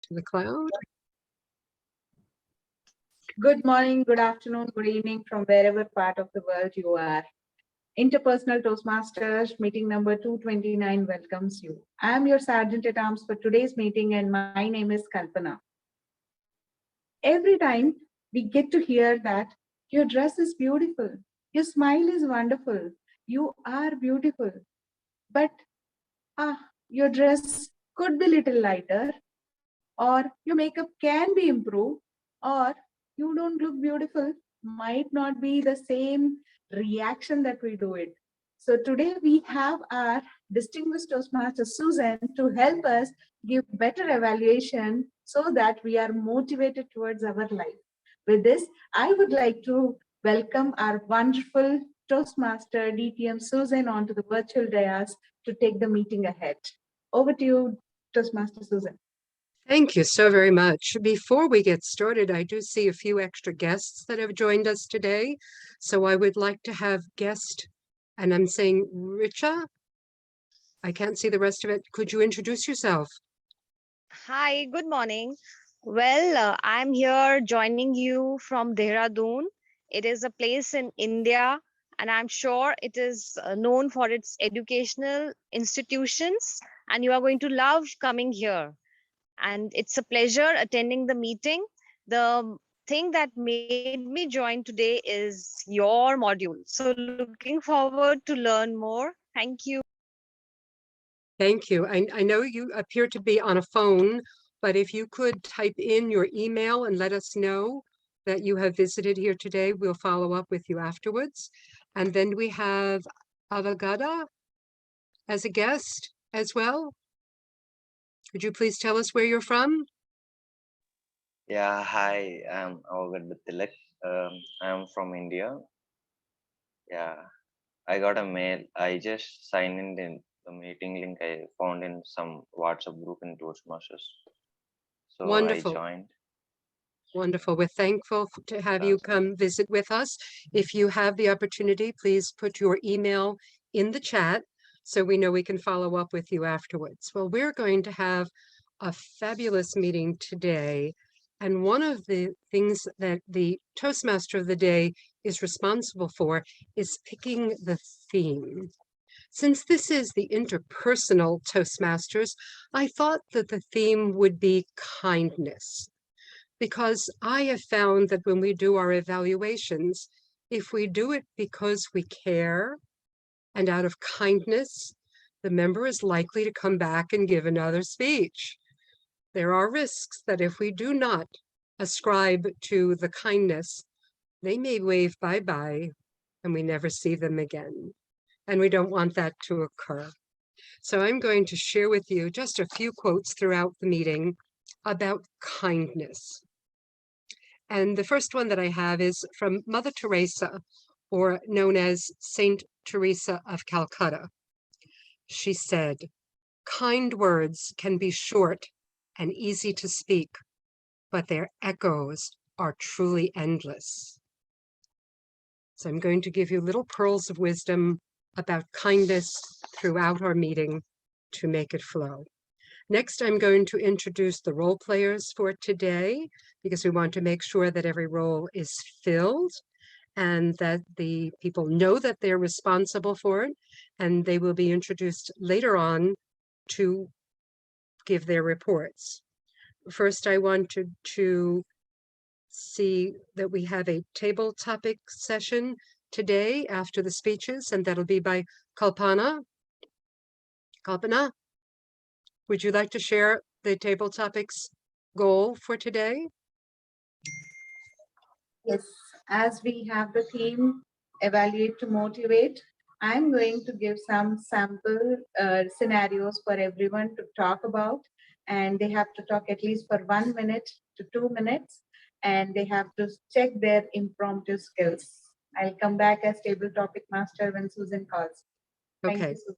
to the cloud. Good morning, good afternoon, good evening from wherever part of the world you are. Interpersonal Toastmasters meeting number 229 welcomes you. I am your Sergeant at Arms for today's meeting and my name is Kalpana. Every time we get to hear that your dress is beautiful, your smile is wonderful, you are beautiful, but your dress could be little lighter, or your makeup can be improved, or you don't look beautiful, might not be the same reaction that we do it. So today we have our distinguished Toastmaster Susan to help us give better evaluation so that we are motivated towards our life. With this, I would like to welcome our wonderful Toastmaster DTM Susan onto the virtual dais to take the meeting ahead. Over to you, Toastmaster Susan. Thank you so very much. Before we get started, I do see a few extra guests that have joined us today. So I would like to have guest, and I'm saying Richa. I can't see the rest of it. Could you introduce yourself? Hi, good morning. Well, I'm here joining you from Dehradun. It is a place in India, and I'm sure it is known for its educational institutions, and you are going to love coming here. And it's a pleasure attending the meeting. The thing that made me join today is your module. So looking forward to learn more. Thank you. Thank you. I know you appear to be on a phone, but if you could type in your email and let us know that you have visited here today, we'll follow up with you afterwards. And then we have Avagada as a guest as well. Could you please tell us where you're from? Yeah, hi, I'm Avagad Tilak. I'm from India. Yeah, I got a mail. I just signed in the meeting link I found in some WhatsApp group in Toastmasters. So Wonderful. I joined. Wonderful. We're thankful to have you come visit with us. If you have the opportunity, please put your email in the chat so we know we can follow up with you afterwards. Well, we're going to have a fabulous meeting today. And one of the things that the Toastmaster of the day is responsible for is picking the theme. Since this is the Interpersonal Toastmasters, I thought that the theme would be kindness. Because I have found that when we do our evaluations, if we do it because we care and out of kindness, the member is likely to come back and give another speech. There are risks that if we do not ascribe to the kindness, they may wave bye-bye and we never see them again. And we don't want that to occur. So I'm going to share with you just a few quotes throughout the meeting about kindness. And the first one that I have is from Mother Teresa, or known as Saint Teresa of Calcutta. She said, "Kind words can be short and easy to speak, but their echoes are truly endless." So I'm going to give you little pearls of wisdom about kindness throughout our meeting to make it flow. Next, I'm going to introduce the role players for today, because we want to make sure that every role is filled and that the people know that they're responsible for it, and they will be introduced later on to give their reports. First, I wanted to see that we have a table topic session today after the speeches, and that'll be by Kalpana. Kalpana, would you like to share the table topics goal for today? Yes, as we have the theme evaluate to motivate, I'm going to give some sample scenarios for everyone to talk about, and they have to talk at least for 1 minute to 2 minutes, and they have to check their impromptu skills. I'll come back as table topic master when Susan calls. Thank Okay. you, Susan.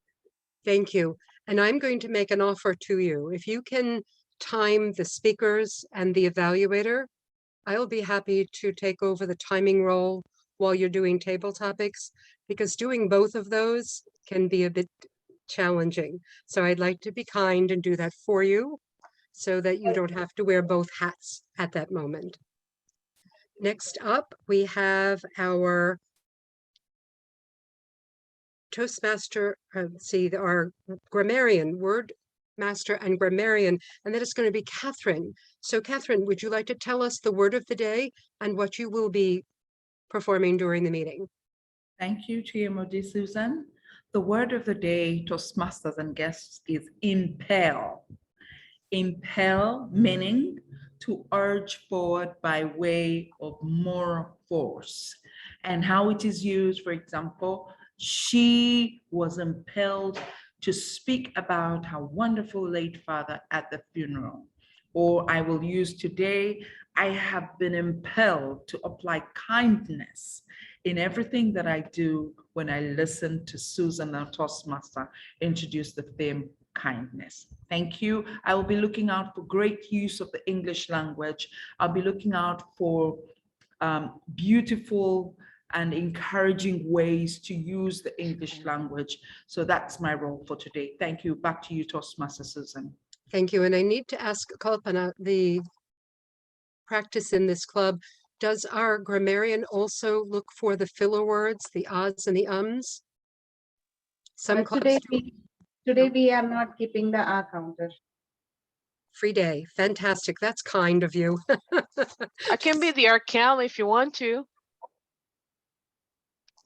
Thank you. And I'm going to make an offer to you. If you can time the speakers and the evaluator, I'll be happy to take over the timing role while you're doing table topics, because doing both of those can be a bit challenging. So I'd like to be kind and do that for you. so that you don't have to wear both hats at that moment. Next up, we have our Toastmaster, our grammarian, word master and grammarian, and that is going to be Catherine. So Catherine, would you like to tell us the word of the day and what you will be performing during the meeting? Thank you, TMOD Susan. The word of the day, Toastmasters and guests, is impel. Impel meaning to urge forward by way of more force. And how it is used, for example, she was impelled to speak about her wonderful late father at the funeral. Or I will use today, I have been impelled to apply kindness in everything that I do when I listen to Susan, our Toastmaster, introduce the theme kindness. Thank you. I will be looking out for great use of the English language. I'll be looking out for beautiful and encouraging ways to use the English language. So that's my role for today. Thank you. Back to you, Toastmaster Susan. Thank you. And I need to ask Kalpana, the practice in this club, does our grammarian also look for the filler words, the ahs and the ums? Some clubs Today we are not keeping the R counter. Free day. Fantastic. That's kind of you. I can be the Arcam if you want to.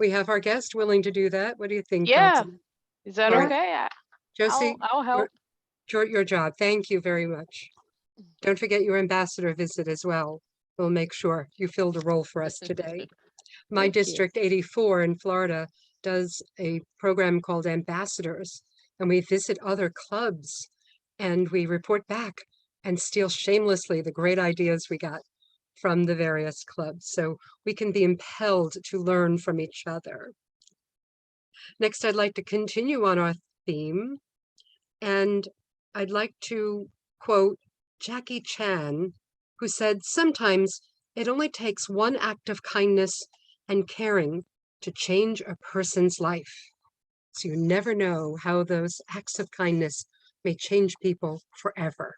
We have our guest willing to do that. What do you think? Yeah. Kalpana? Is that All right. okay? Josie, I'll help. your job. Thank you very much. Don't forget your ambassador visit as well. We'll make sure you fill the role for us today. My Thank you. District 84 in Florida does a program called Ambassadors, and we visit other clubs and we report back and steal shamelessly the great ideas we got from the various clubs. So we can be impelled to learn from each other. Next, I'd like to continue on our theme, and I'd like to quote Jackie Chan, who said, "Sometimes it only takes one act of kindness and caring to change a person's life." So you never know how those acts of kindness may change people forever.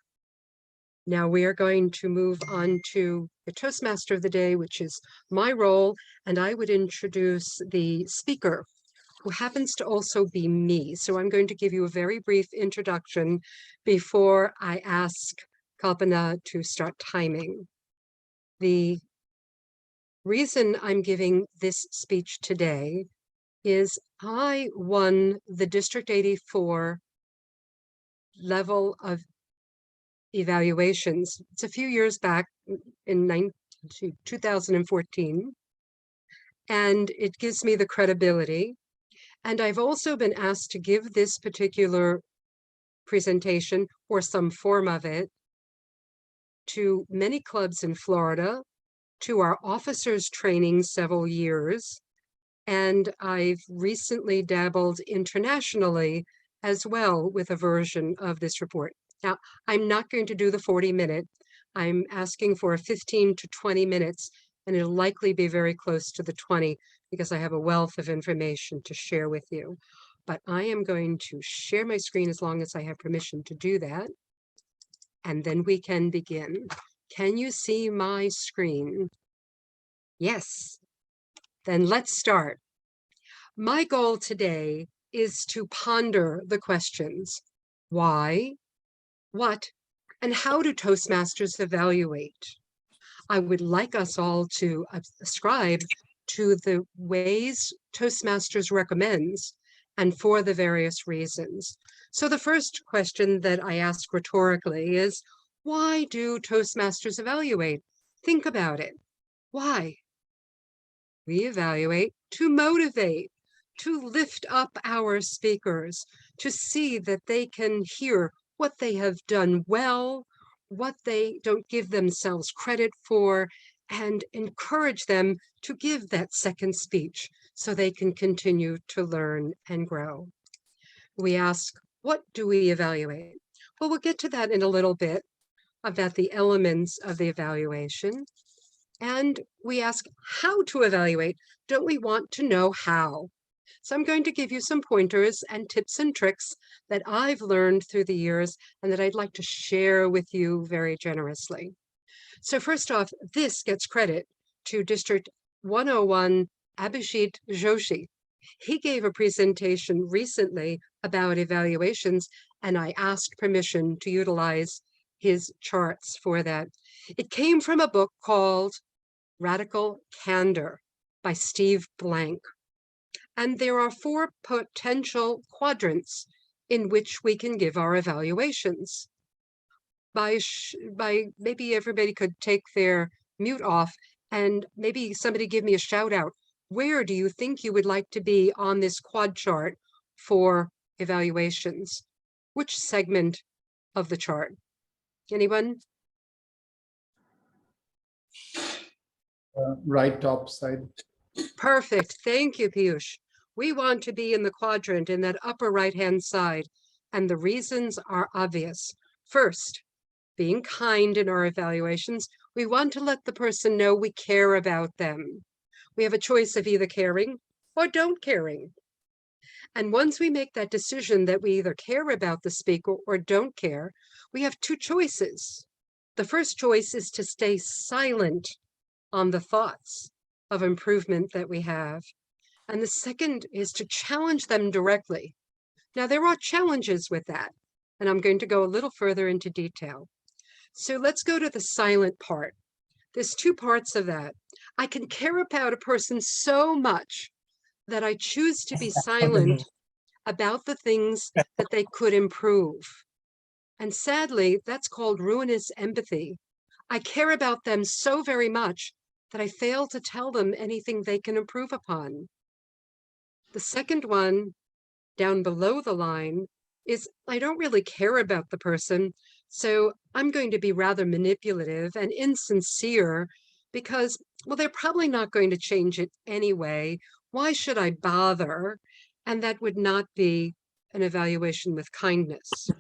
Now we are going to move on to the Toastmaster of the day, which is my role, and I would introduce the speaker, who happens to also be me. So I'm going to give you a very brief introduction before I ask Kalpana to start timing. The reason I'm giving this speech today is I won the District 84 level of evaluations. It's a few years back in 2014, and it gives me the credibility. And I've also been asked to give this particular presentation or some form of it to many clubs in Florida, to our officers training several years, and I've recently dabbled internationally as well with a version of this report. Now, I'm not going to do the 40-minute. I'm asking for 15 to 20 minutes, and it'll likely be very close to the 20 because I have a wealth of information to share with you. But I am going to share my screen as long as I have permission to do that. And then we can begin. Can you see my screen? Yes. Then let's start. My goal today is to ponder the questions: why, what, and how do Toastmasters evaluate? I would like us all to ascribe to the ways Toastmasters recommends and for the various reasons. So the first question that I ask rhetorically is, why do Toastmasters evaluate? Think about it. Why? We evaluate to motivate, to lift up our speakers, to see that they can hear what they have done well, what they don't give themselves credit for, and encourage them to give that second speech so they can continue to learn and grow. We ask, what do we evaluate? Well, we'll get to that in a little bit about the elements of the evaluation. And we ask how to evaluate. Don't we want to know how? So I'm going to give you some pointers and tips and tricks that I've learned through the years and that I'd like to share with you very generously. So first off, this gets credit to District 101 Abhijit Joshi. He gave a presentation recently about evaluations, and I asked permission to utilize his charts for that. It came from a book called Radical Candor by Steve Blank. And there are 4 potential quadrants in which we can give our evaluations. By maybe everybody could take their mute off and maybe somebody give me a shout out. Where do you think you would like to be on this quad chart for evaluations? Which segment of the chart? Anyone? Right top side. Perfect. Thank you, Piyush. We want to be in the quadrant in that upper right-hand side, and the reasons are obvious. First, being kind in our evaluations, we want to let the person know we care about them. We have a choice of either caring or don't caring. And once we make that decision that we either care about the speaker or don't care, we have 2 choices. The first choice is to stay silent on the thoughts of improvement that we have. And the second is to challenge them directly. Now, there are challenges with that, and I'm going to go a little further into detail. So let's go to the silent part. There's 2 parts of that. I can care about a person so much that I choose to be silent about the things that they could improve. And sadly, that's called ruinous empathy. I care about them so very much that I fail to tell them anything they can improve upon. The second one, down below the line, is I don't really care about the person, so I'm going to be rather manipulative and insincere because, well, they're probably not going to change it anyway. Why should I bother? And that would not be an evaluation with kindness.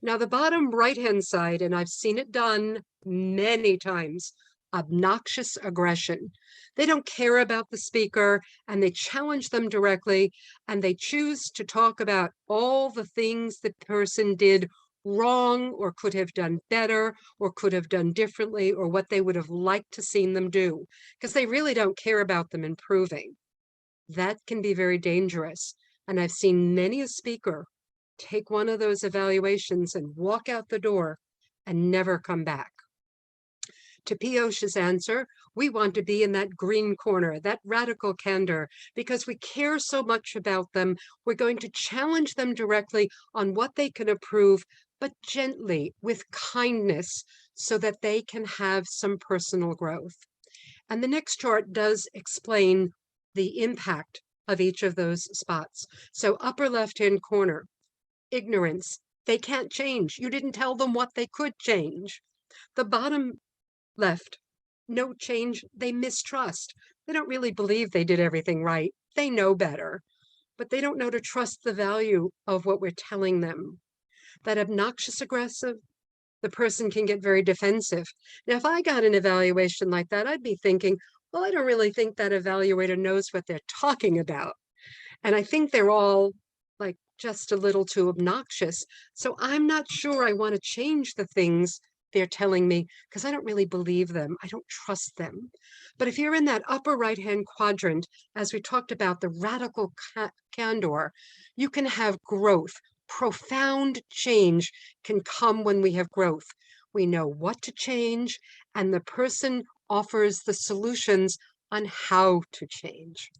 Now, the bottom right-hand side, and I've seen it done many times, obnoxious aggression. They don't care about the speaker and they challenge them directly and they choose to talk about all the things the person did wrong or could have done better or could have done differently or what they would have liked to seen them do because they really don't care about them improving. That can be very dangerous. And I've seen many a speaker take one of those evaluations and walk out the door and never come back. To Piyush's answer, we want to be in that green corner, that radical candor, because we care so much about them. We're going to challenge them directly on what they can improve, but gently, with kindness, so that they can have some personal growth. And the next chart does explain the impact of each of those spots. So upper left-hand corner, ignorance. They can't change. You didn't tell them what they could change. The bottom left, no change. They mistrust. They don't really believe they did everything right. They know better, but they don't know to trust the value of what we're telling them. That obnoxious aggressive, the person can get very defensive. Now, if I got an evaluation like that, I'd be thinking, well, I don't really think that evaluator knows what they're talking about. And I think they're all like just a little too obnoxious. So I'm not sure I want to change the things they're telling me because I don't really believe them. I don't trust them. But if you're in that upper right-hand quadrant, as we talked about the radical candor, you can have growth. Profound change can come when we have growth. We know what to change, and the person offers the solutions on how to change.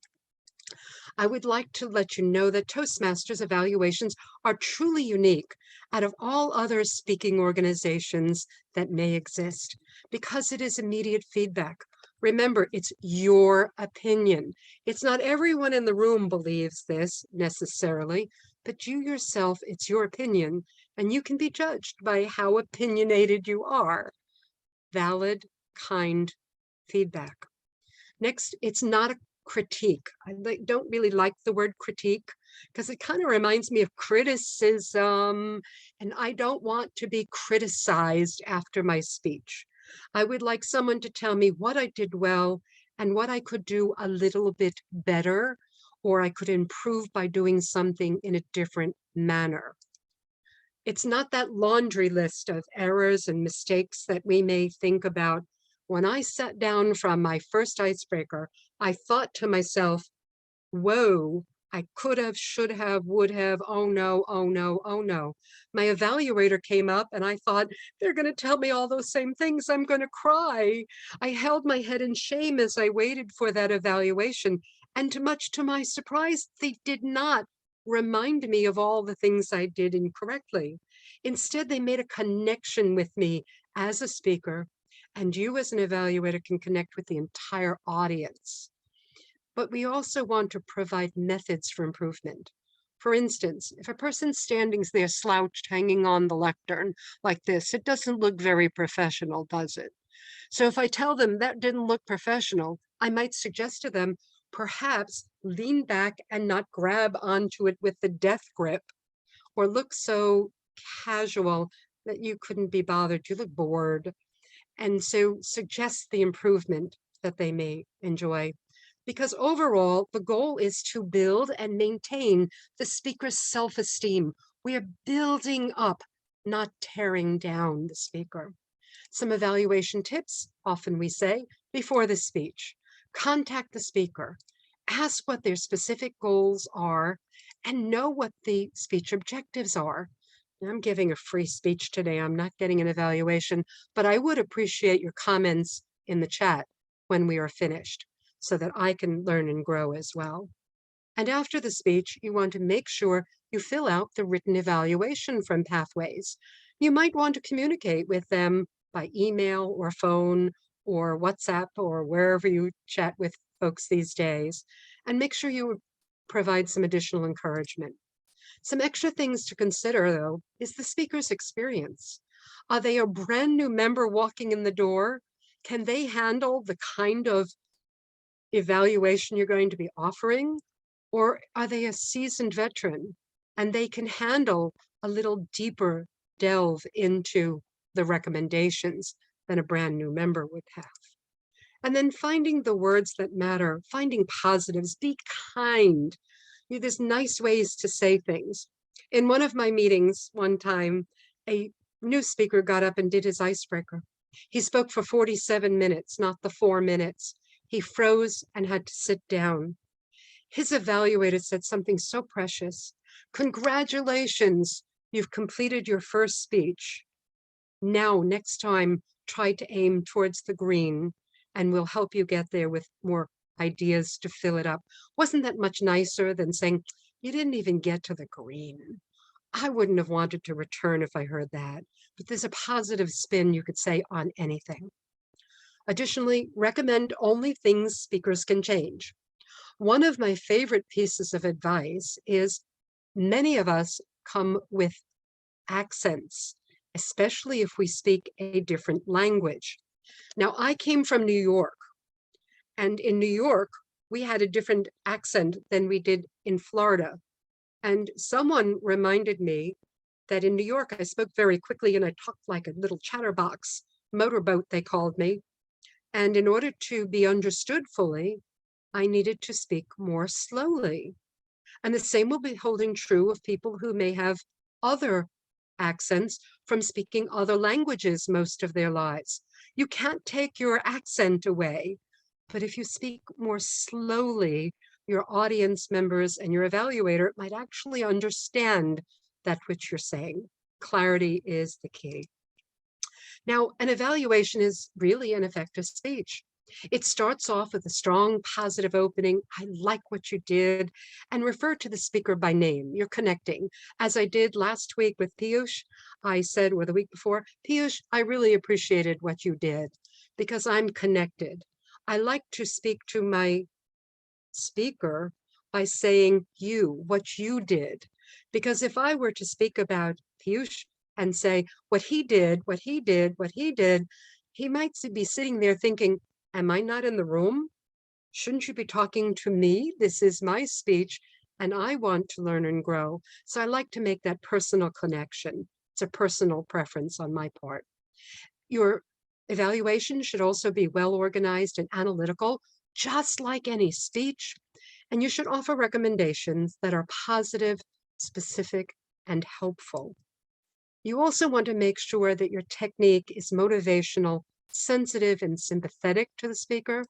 I would like to let you know that Toastmasters evaluations are truly unique out of all other speaking organizations that may exist because it is immediate feedback. Remember, it's your opinion. It's not everyone in the room believes this necessarily, but you yourself, it's your opinion, and you can be judged by how opinionated you are. Valid, kind feedback. Next, it's not a critique. I don't really like the word critique because it kind of reminds me of criticism, and I don't want to be criticized after my speech. I would like someone to tell me what I did well and what I could do a little bit better, or I could improve by doing something in a different manner. It's not that laundry list of errors and mistakes that we may think about. When I sat down from my first icebreaker, I thought to myself, whoa, I could have, should have, would have, oh no, oh no, oh no. My evaluator came up and I thought, they're going to tell me all those same things. I'm going to cry. I held my head in shame as I waited for that evaluation. And much to my surprise, they did not remind me of all the things I did incorrectly. Instead, they made a connection with me as a speaker, and you as an evaluator can connect with the entire audience. But we also want to provide methods for improvement. For instance, if a person's standing there slouched, hanging on the lectern like this, it doesn't look very professional, does it? So if I tell them that didn't look professional, I might suggest to them, perhaps lean back and not grab onto it with the death grip, or look so casual that you couldn't be bothered, you look bored. And so suggest the improvement that they may enjoy. Because overall, the goal is to build and maintain the speaker's self-esteem. We are building up, not tearing down the speaker. Some evaluation tips, often we say, before the speech. Contact the speaker, ask what their specific goals are, and know what the speech objectives are. I'm giving a free speech today. I'm not getting an evaluation, but I would appreciate your comments in the chat when we are finished so that I can learn and grow as well. And after the speech, you want to make sure you fill out the written evaluation from Pathways. You might want to communicate with them by email or phone or WhatsApp or wherever you chat with folks these days, and make sure you provide some additional encouragement. Some extra things to consider, though, is the speaker's experience. Are they a brand new member walking in the door? Can they handle the kind of evaluation you're going to be offering? Or are they a seasoned veteran and they can handle a little deeper delve into the recommendations than a brand new member would have? And then finding the words that matter, finding positives, be kind. There's nice ways to say things. In one of my meetings one time, a new speaker got up and did his icebreaker. He spoke for 47 minutes, not the 4 minutes. He froze and had to sit down. His evaluator said something so precious. Congratulations, you've completed your first speech. Now, next time, try to aim towards the green, and we'll help you get there with more ideas to fill it up. Wasn't that much nicer than saying, you didn't even get to the green? I wouldn't have wanted to return if I heard that, but there's a positive spin you could say on anything. Additionally, recommend only things speakers can change. One of my favorite pieces of advice is many of us come with accents, especially if we speak a different language. Now, I came from New York, and in New York, we had a different accent than we did in Florida. And someone reminded me that in New York, I spoke very quickly and I talked like a little chatterbox, motorboat, they called me. And in order to be understood fully, I needed to speak more slowly. And the same will be holding true of people who may have other accents from speaking other languages most of their lives. You can't take your accent away, but if you speak more slowly, your audience members and your evaluator might actually understand that which you're saying. Clarity is the key. Now, an evaluation is really an effective speech. It starts off with a strong positive opening. I like what you did, and refer to the speaker by name. You're connecting. As I did last week with Piyush, I said, or the week before, Piyush, I really appreciated what you did because I'm connected. I like to speak to my speaker by saying you, what you did. Because if I were to speak about Piyush and say what he did, what he did, what he did, he might be sitting there thinking, am I not in the room? Shouldn't you be talking to me? This is my speech and I want to learn and grow. So I like to make that personal connection. It's a personal preference on my part. Your evaluation should also be well organized and analytical, just like any speech. And you should offer recommendations that are positive, specific, and helpful. You also want to make sure that your technique is motivational, sensitive, and sympathetic to the speaker.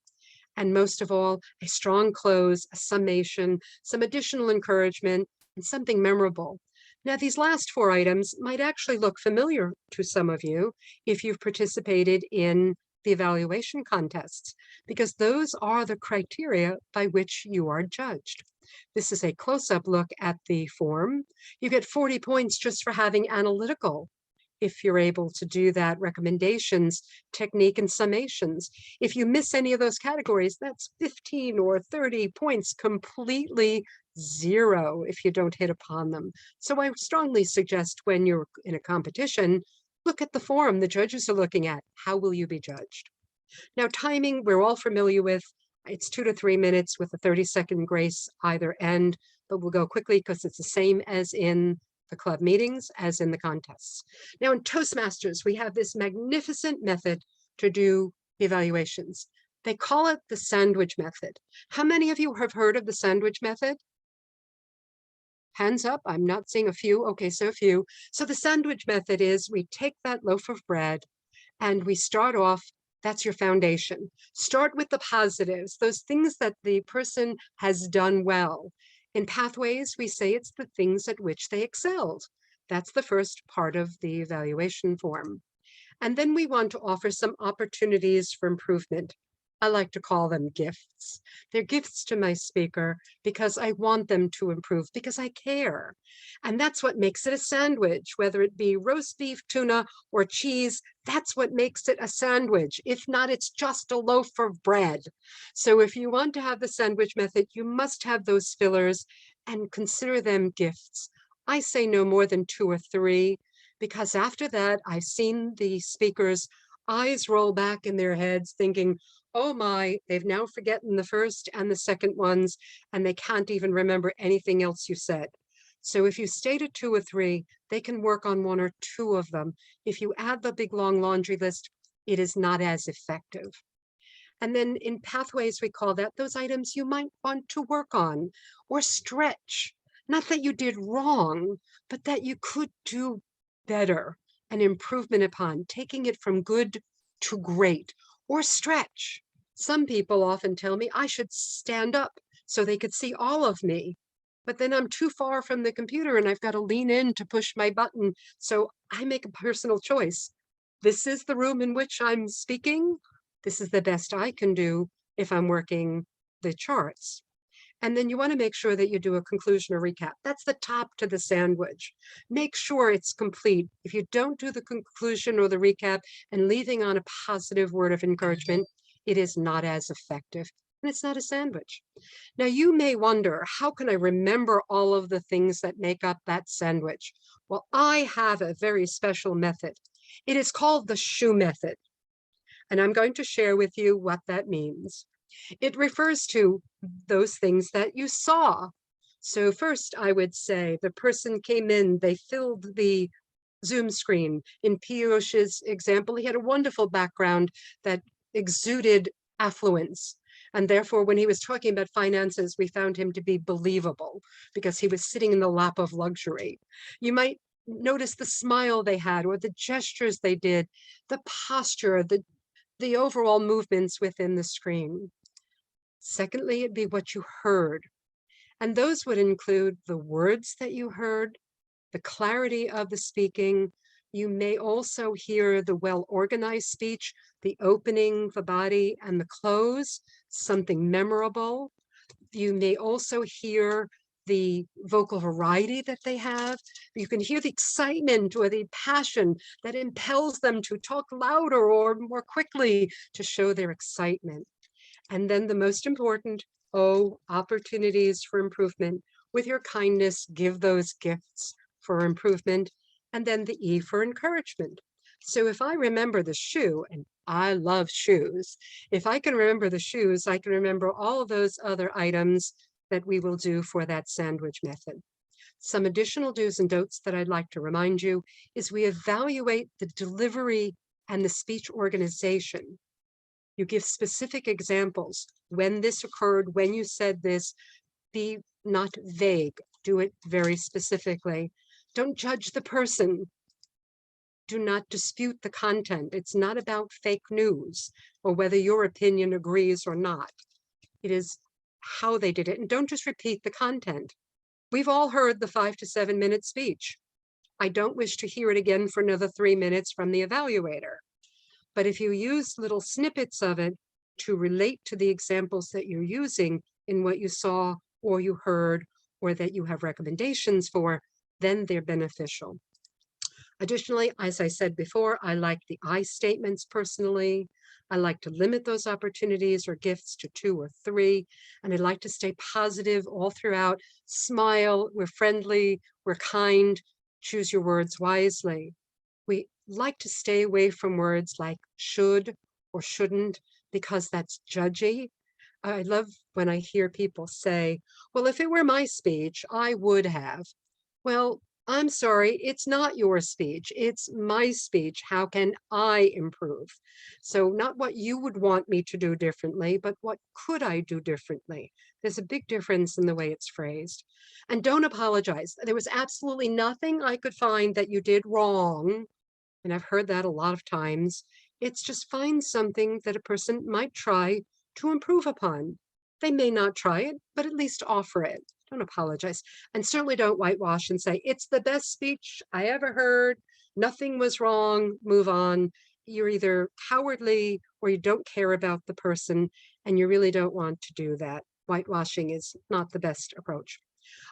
And most of all, a strong close, a summation, some additional encouragement, and something memorable. Now, these last 4 items might actually look familiar to some of you if you've participated in the evaluation contests, because those are the criteria by which you are judged. This is a close-up look at the form. You get 40 points just for having analytical, if you're able to do that, recommendations, technique, and summations. If you miss any of those categories, that's 15 or 30 points, completely 0 if you don't hit upon them. So I strongly suggest when you're in a competition, look at the form the judges are looking at. How will you be judged? Now, timing, we're all familiar with. It's 2 to 3 minutes with a 30-second grace either end, but we'll go quickly because it's the same as in the club meetings as in the contests. Now, in Toastmasters, we have this magnificent method to do evaluations. They call it the sandwich method. How many of you have heard of the sandwich method? Hands up, I'm not seeing a few. Okay, so a few. So the sandwich method is we take that loaf of bread and we start off, that's your foundation. Start with the positives, those things that the person has done well. In Pathways, we say it's the things at which they excelled. That's the first part of the evaluation form. And then we want to offer some opportunities for improvement. I like to call them gifts. They're gifts to my speaker because I want them to improve, because I care. And that's what makes it a sandwich, whether it be roast beef, tuna, or cheese. That's what makes it a sandwich. If not, it's just a loaf of bread. So if you want to have the sandwich method, you must have those fillers and consider them gifts. I say no more than 2 or 3, because after that, I've seen the speakers' eyes roll back in their heads thinking, oh my, they've now forgotten the first and the second ones, and they can't even remember anything else you said. So if you stay to 2 or 3, they can work on 1 or 2 of them. If you add the big long laundry list, it is not as effective. And then in Pathways, we call that those items you might want to work on or stretch. Not that you did wrong, but that you could do better, an improvement upon, taking it from good to great, or stretch. Some people often tell me I should stand up so they could see all of me, but then I'm too far from the computer and I've got to lean in to push my button. So I make a personal choice. This is the room in which I'm speaking. This is the best I can do if I'm working the charts. And then you want to make sure that you do a conclusion or recap. That's the top to the sandwich. Make sure it's complete. If you don't do the conclusion or the recap and leaving on a positive word of encouragement, it is not as effective. And it's not a sandwich. Now, you may wonder, how can I remember all of the things that make up that sandwich? Well, I have a very special method. It is called the shoe method. And I'm going to share with you what that means. It refers to those things that you saw. So first, I would say the person came in, they filled the Zoom screen. In Piyush's example, he had a wonderful background that exuded affluence. And therefore, when he was talking about finances, we found him to be believable because he was sitting in the lap of luxury. You might notice the smile they had or the gestures they did, the posture, the overall movements within the screen. Secondly, it'd be what you heard. And those would include the words that you heard, the clarity of the speaking. You may also hear the well-organized speech, the opening, the body, and the close, something memorable. You may also hear the vocal variety that they have. You can hear the excitement or the passion that impels them to talk louder or more quickly to show their excitement. And then the most important, opportunities for improvement. With your kindness, give those gifts for improvement. And then the E for encouragement. So if I remember the shoe, and I love shoes, if I can remember the shoes, I can remember all of those other items that we will do for that sandwich method. Some additional do's and don'ts that I'd like to remind you is we evaluate the delivery and the speech organization. You give specific examples, when this occurred, when you said this, be not vague. Do it very specifically. Don't judge the person. Do not dispute the content. It's not about fake news or whether your opinion agrees or not. It is how they did it. And don't just repeat the content. We've all heard the 5 to 7 minute speech. I don't wish to hear it again for another 3 minutes from the evaluator. But if you use little snippets of it to relate to the examples that you're using in what you saw or you heard or that you have recommendations for, then they're beneficial. Additionally, as I said before, I like the I statements personally. I like to limit those opportunities or gifts to 2 or 3, and I like to stay positive all throughout. Smile, we're friendly, we're kind, choose your words wisely. We like to stay away from words like should or shouldn't, because that's judgy. I love when I hear people say, well, if it were my speech, I would have. Well, I'm sorry, it's not your speech, it's my speech. How can I improve? So not what you would want me to do differently, but what could I do differently? There's a big difference in the way it's phrased. And don't apologize. There was absolutely nothing I could find that you did wrong. And I've heard that a lot of times. It's just find something that a person might try to improve upon. They may not try it, but at least offer it. Don't apologize. And certainly don't whitewash and say, it's the best speech I ever heard. Nothing was wrong. Move on. You're either cowardly or you don't care about the person, and you really don't want to do that. Whitewashing is not the best approach.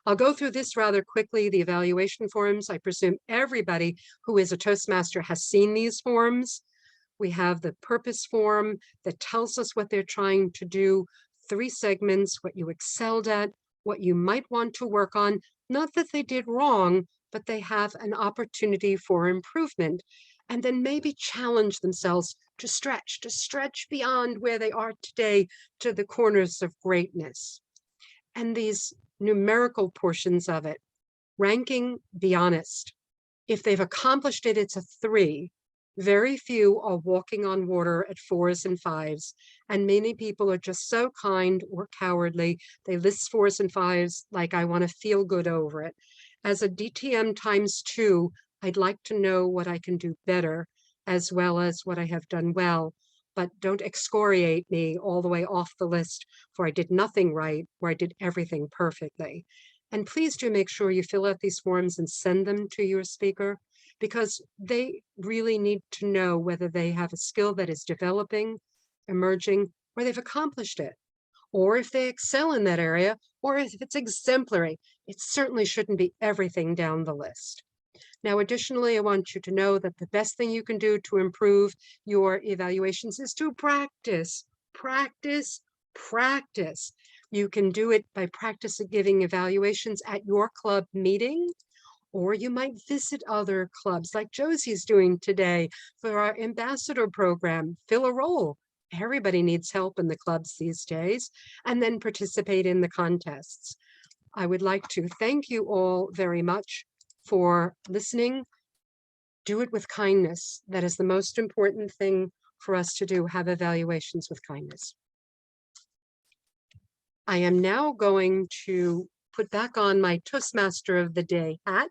I'll go through this rather quickly, the evaluation forms. I presume everybody who is a Toastmaster has seen these forms. We have the purpose form that tells us what they're trying to do, 3 segments, what you excelled at, what you might want to work on, not that they did wrong, but they have an opportunity for improvement, and then maybe challenge themselves to stretch beyond where they are today to the corners of greatness. And these numerical portions of it, ranking, be honest. If they've accomplished it, it's a 3. Very few are walking on water at 4s and 5s, and many people are just so kind or cowardly. They list 4s and 5s like I want to feel good over it. As a DTM times 2, I'd like to know what I can do better, as well as what I have done well. But don't excoriate me all the way off the list for I did nothing right or I did everything perfectly. And please do make sure you fill out these forms and send them to your speaker, because they really need to know whether they have a skill that is developing, emerging, or they've accomplished it, or if they excel in that area, or if it's exemplary. It certainly shouldn't be everything down the list. Now, additionally, I want you to know that the best thing you can do to improve your evaluations is to practice, practice, practice. You can do it by practicing giving evaluations at your club meeting, or you might visit other clubs like Josie's doing today for our ambassador program. Fill a role. Everybody needs help in the clubs these days, and then participate in the contests. I would like to thank you all very much for listening. Do it with kindness. That is the most important thing for us to do, have evaluations with kindness. I am now going to put back on my Toastmaster of the Day hat,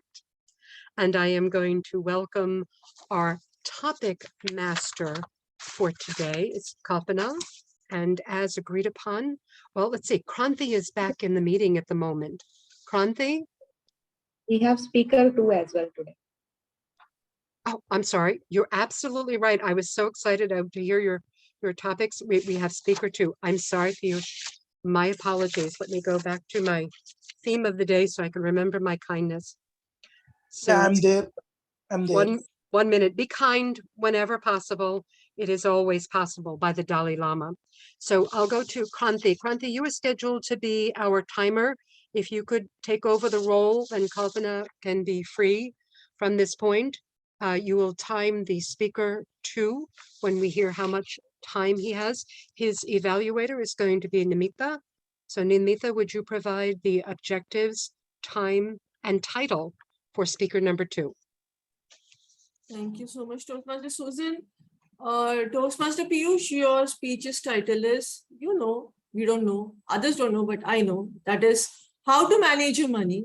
and I am going to welcome our topic master for today. It's Kalpana, and as agreed upon, well, let's see, Kranti is back in the meeting at the moment. Kranti? We have speaker 2 as well today. Oh, I'm sorry. You're absolutely right. I was so excited to hear your topics. We have speaker 2. I'm sorry for you. My apologies. Let me go back to my theme of the day so I can remember my kindness. So Yeah, I'm there. I'm there. One minute. Be kind whenever possible. It is always possible, by the Dalai Lama. So I'll go to Kranti. Kranti, you are scheduled to be our timer. If you could take over the role, then Kalpana can be free from this point. You will time the speaker 2 when we hear how much time he has. His evaluator is going to be Nimita. So Nimita, would you provide the objectives, time, and title for speaker number 2? Thank you so much, Toastmaster Susan. Toastmaster Piyush, your speech's title is, you know, we don't know, others don't know, but I know, that is how to manage your money,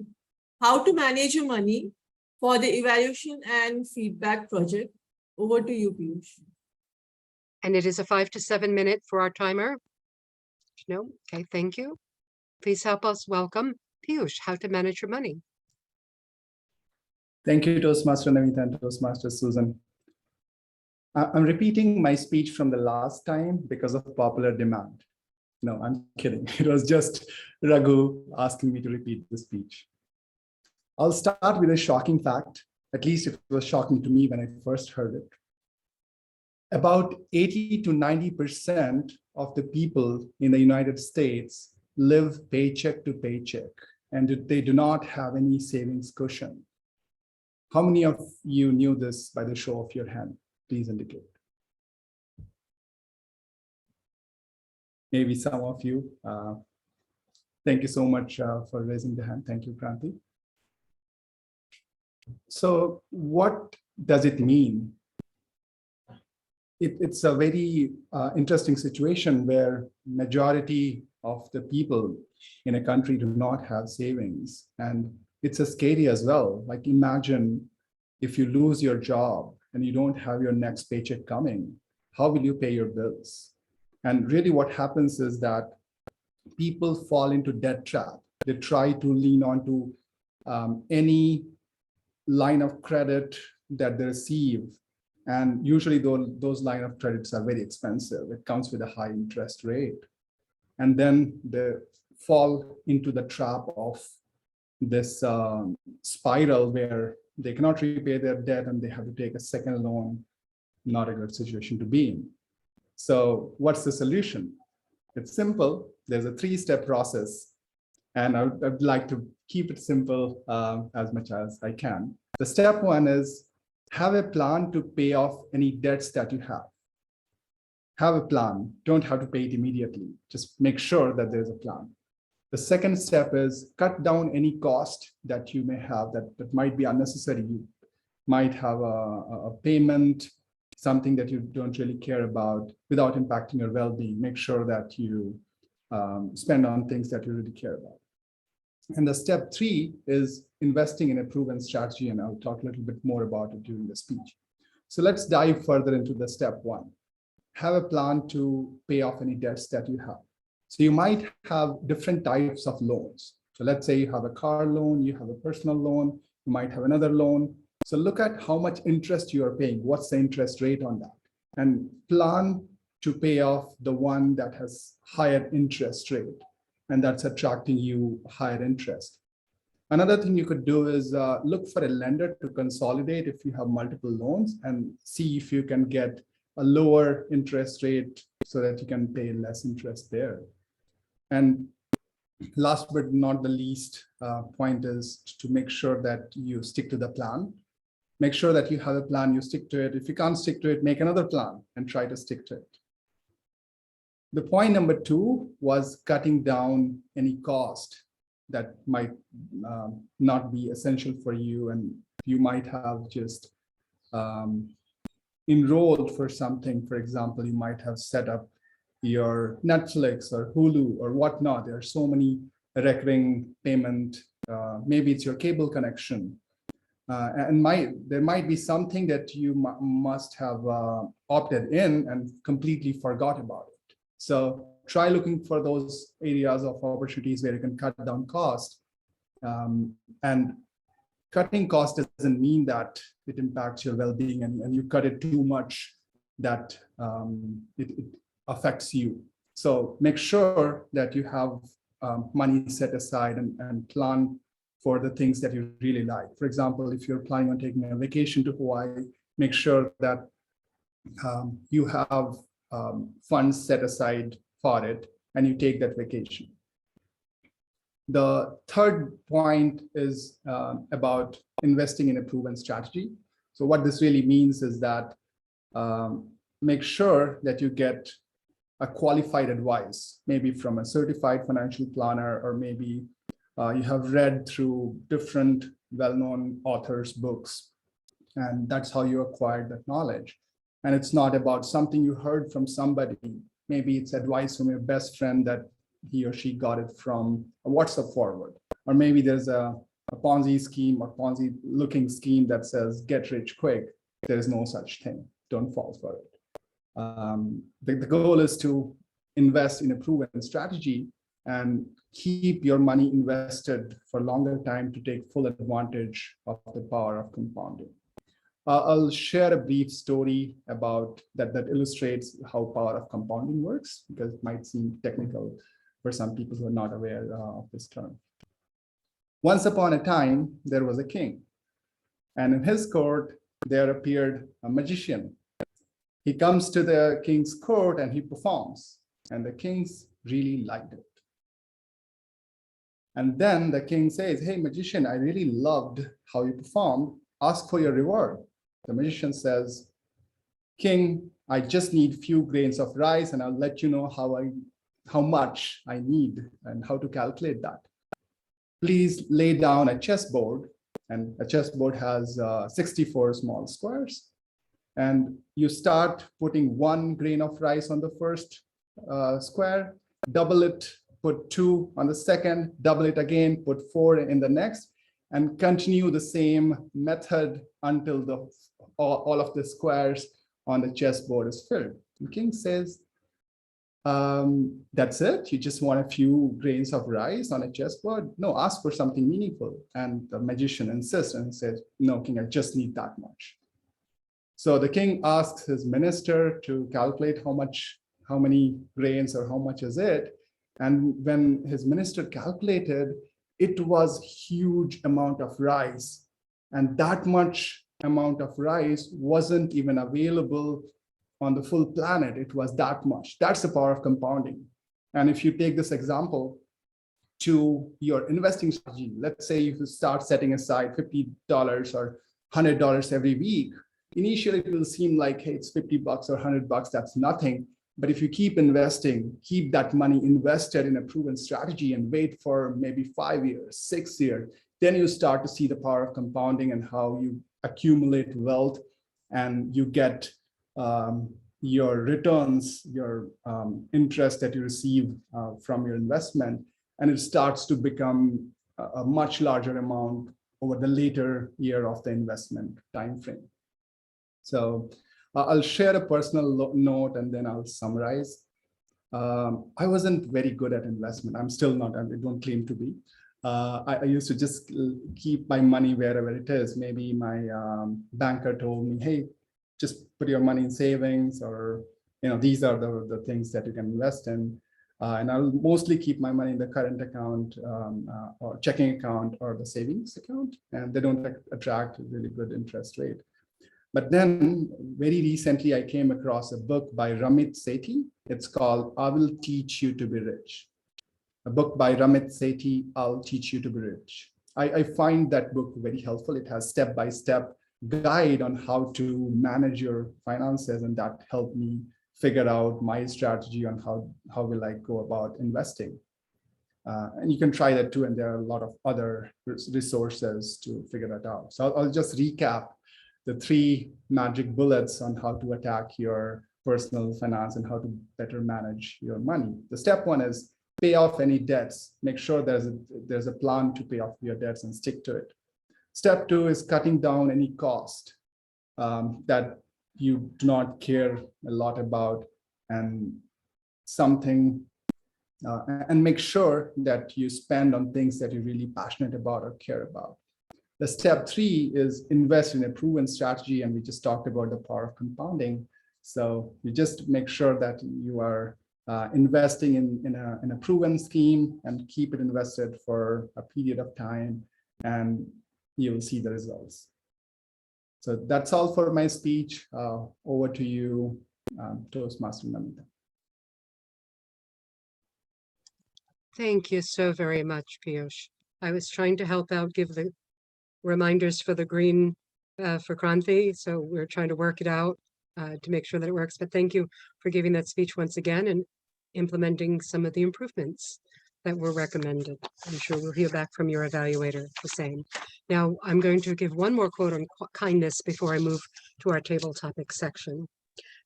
for the evaluation and feedback project. Over to you, Piyush. And it is a 5 to 7 minute for our timer. No? Okay, thank you. Please help us welcome Piyush, how to manage your money. Thank you, Toastmaster Navita and Toastmaster Susan. I'm repeating my speech from the last time because of popular demand. No, I'm kidding. It was just Raghu asking me to repeat the speech. I'll start with a shocking fact, at least it was shocking to me when I first heard it. About 80 to 90% of the people in the United States live paycheck to paycheck, and they do not have any savings cushion. How many of you knew this by the show of your hand? Please indicate. Maybe some of you. Thank you so much for raising the hand. Thank you, Kranti. So what does it mean? It's a very interesting situation where majority of the people in a country do not have savings. And it's a scary as well. Like imagine if you lose your job and you don't have your next paycheck coming, how will you pay your bills? And really what happens is that people fall into debt trap. They try to lean on to any line of credit that they receive. And usually those line of credits are very expensive. It comes with a high interest rate. And then they fall into the trap of this spiral where they cannot repay their debt and they have to take a second loan. Not a good situation to be in. So what's the solution? It's simple. There's a 3-step process. And I'd like to keep it simple as much as I can. The step 1 is have a plan to pay off any debts that you have. Have a plan. Don't have to pay it immediately. Just make sure that there's a plan. The second step is cut down any cost that you may have that might be unnecessary. You might have a payment, something that you don't really care about without impacting your well-being. Make sure that you spend on things that you really care about. And the step 3 is investing in a proven strategy, and I'll talk a little bit more about it during the speech. So let's dive further into the step 1. Have a plan to pay off any debts that you have. So you might have different types of loans. So let's say you have a car loan, you have a personal loan, you might have another loan. So look at how much interest you are paying. What's the interest rate on that? And plan to pay off the one that has higher interest rate, and that's attracting you higher interest. Another thing you could do is look for a lender to consolidate if you have multiple loans and see if you can get a lower interest rate so that you can pay less interest there. And last but not the least point is to make sure that you stick to the plan. Make sure that you have a plan, you stick to it. If you can't stick to it, make another plan and try to stick to it. The point number 2 was cutting down any cost that might not be essential for you, and you might have just enrolled for something. For example, you might have set up your Netflix or Hulu or whatnot. There are so many recurring payment. Maybe it's your cable connection. And there might be something that you must have opted in and completely forgot about it. So try looking for those areas of opportunities where you can cut down cost. And cutting cost doesn't mean that it impacts your well-being and you cut it too much that it affects you. So make sure that you have money set aside and plan for the things that you really like. For example, if you're planning on taking a vacation to Hawaii, make sure that you have funds set aside for it and you take that vacation. The third point is about investing in a proven strategy. So what this really means is that make sure that you get a qualified advice, maybe from a certified financial planner, or maybe you have read through different well-known authors' books, and that's how you acquired that knowledge. And it's not about something you heard from somebody. Maybe it's advice from your best friend that he or she got it from a WhatsApp forward, or maybe there's a Ponzi scheme or Ponzi looking scheme that says get rich quick. There is no such thing. Don't fall for it. The goal is to invest in a proven strategy and keep your money invested for longer time to take full advantage of the power of compounding. I'll share a brief story about that illustrates how power of compounding works, because it might seem technical for some people who are not aware of this term. Once upon a time, there was a king, and in his court, there appeared a magician. He comes to the king's court and he performs, and the kings really liked it. And then the king says, hey, magician, I really loved how you performed. Ask for your reward. The magician says, king, I just need few grains of rice and I'll let you know how much I need and how to calculate that. Please lay down a chessboard, and a chessboard has 64 small squares. And you start putting 1 grain of rice on the first square, double it, put 2 on the second, double it again, put 4 in the next, and continue the same method until all of the squares on the chessboard is filled. The king says, that's it? You just want a few grains of rice on a chessboard? No, ask for something meaningful. And the magician insists and says, no, king, I just need that much. So the king asks his minister to calculate how many grains or how much is it. And when his minister calculated, it was huge amount of rice. And that much amount of rice wasn't even available on the full planet. It was that much. That's the power of compounding. And if you take this example to your investing strategy, let's say you start setting aside $50 or $100 every week. Initially, it will seem like, hey, it's $50 or $100, that's nothing. But if you keep investing, keep that money invested in a proven strategy and wait for maybe 5 years, 6 years, then you start to see the power of compounding and how you accumulate wealth and you get your returns, your interest that you receive from your investment, and it starts to become a much larger amount over the later year of the investment time frame. So I'll share a personal note and then I'll summarize. I wasn't very good at investment. I'm still not, I don't claim to be. I used to just keep my money wherever it is. Maybe my banker told me, hey, just put your money in savings, or these are the things that you can invest in. And I'll mostly keep my money in the current account or checking account or the savings account, and they don't attract a really good interest rate. But then very recently, I came across a book by Ramit Sethi. It's called I Will Teach You to Be Rich. A book by Ramit Sethi, I'll Teach You to Be Rich. I find that book very helpful. It has step-by-step guide on how to manage your finances, and that helped me figure out my strategy on how will I go about investing. And you can try that too, and there are a lot of other resources to figure that out. So I'll just recap the 3 magic bullets on how to attack your personal finance and how to better manage your money. The step 1 is pay off any debts. Make sure there's a plan to pay off your debts and stick to it. Step 2 is cutting down any cost that you do not care a lot about, and and make sure that you spend on things that you're really passionate about or care about. The step 3 is invest in a proven strategy, and we just talked about the power of compounding. So you just make sure that you are investing in a proven scheme and keep it invested for a period of time, and you will see the results. So that's all for my speech. Over to you, Toastmaster Namita. Thank you so very much, Piyush. I was trying to help out, give the reminders for the green for Kranti. So we're trying to work it out to make sure that it works. But thank you for giving that speech once again and implementing some of the improvements that were recommended. I'm sure we'll hear back from your evaluator the same. Now, I'm going to give one more quote on kindness before I move to our table topic section.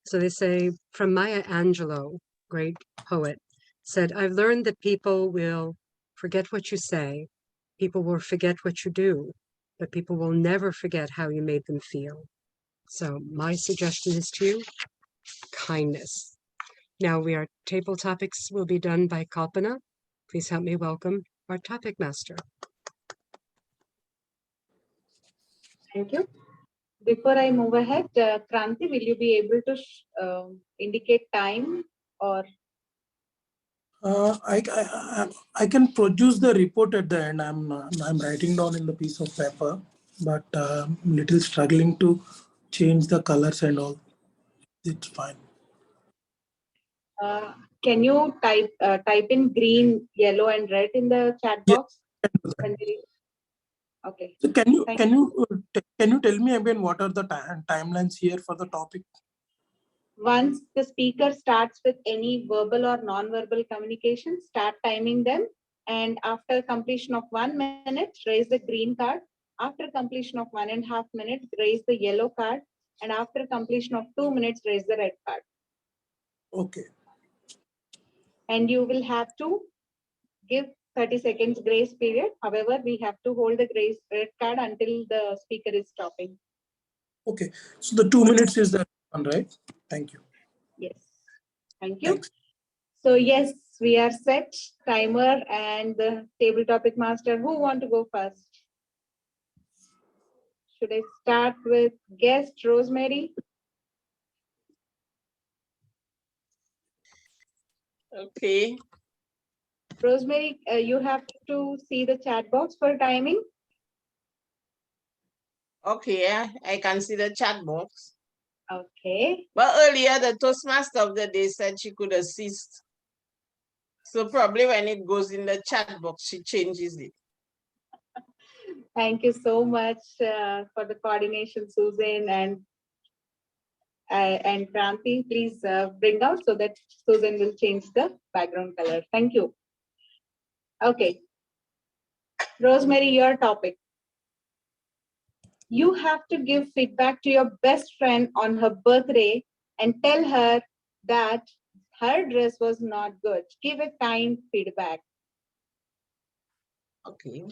So they say, from Maya Angelou, great poet, said, I've learned that people will forget what you say, people will forget what you do, but people will never forget how you made them feel. So my suggestion is to you, kindness. Now our table topics will be done by Kalpana. Please help me welcome our topic master. Thank you. Before I move ahead, Kranti, will you be able to indicate time or? I can produce the report at the end. I'm writing down in the piece of paper, but little struggling to change the colors and all. It's fine. Can you type in green, yellow, and red in the chat Yeah, box? Okay. so can you tell me again what are the timelines here for the topic? Once the speaker starts with any verbal or non-verbal communication, start timing them. And after completion of 1 minute, raise the green card. After completion of 1.5 minutes, raise the yellow card. And after completion of 2 minutes, raise the red card. Okay. And you will have to give 30 seconds grace period. However, we have to hold the red card until the speaker is stopping. Okay. So the 2 minutes is the one, right? Thank you. Yes. Thank you. Thanks. So yes, we are set. Timer and the table topic master. Who want to go first? Should I start with guest Rosemary? Okay. Rosemary, you have to see the chat box for timing. Okay, I can see the chat box. Okay. But earlier, the Toastmaster of the day said she could assist. So probably when it goes in the chat box, she changes it. Thank you so much for the coordination, Susan and Kranti. Please bring out so that Susan will change the background color. Thank you. Okay. Rosemary, your topic. You have to give feedback to your best friend on her birthday and tell her that her dress was not good. Give a kind feedback. Okay.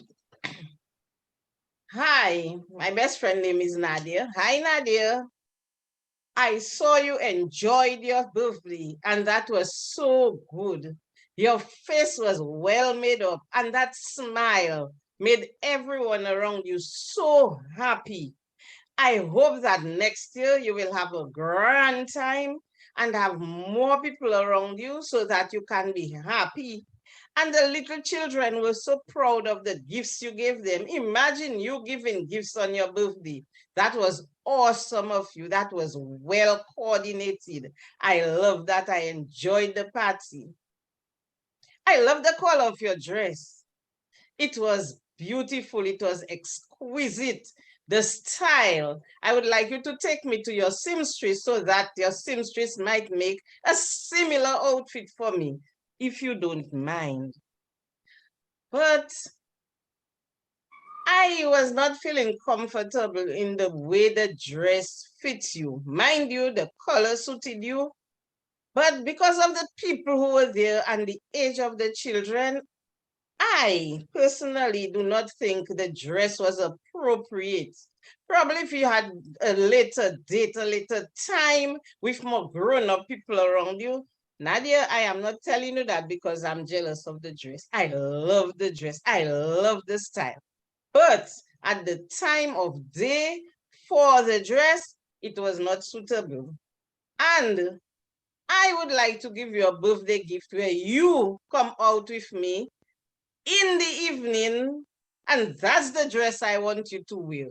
Hi, my best friend name is Nadia. Hi, Nadia. I saw you enjoyed your birthday, and that was so good. Your face was well made up, and that smile made everyone around you so happy. I hope that next year you will have a grand time and have more people around you so that you can be happy. And the little children were so proud of the gifts you gave them. Imagine you giving gifts on your birthday. That was awesome of you. That was well coordinated. I love that. I enjoyed the party. I love the color of your dress. It was beautiful. It was exquisite. The style. I would like you to take me to your seamstress so that your seamstress might make a similar outfit for me, if you don't mind. But I was not feeling comfortable in the way the dress fits you. Mind you, the color suited you. But because of the people who were there and the age of the children, I personally do not think the dress was appropriate. Probably if you had a later date, a later time with more grown-up people around you. Nadia, I am not telling you that because I'm jealous of the dress. I love the dress. I love the style. But at the time of day for the dress, it was not suitable. And I would like to give you a birthday gift where you come out with me in the evening, and that's the dress I want you to wear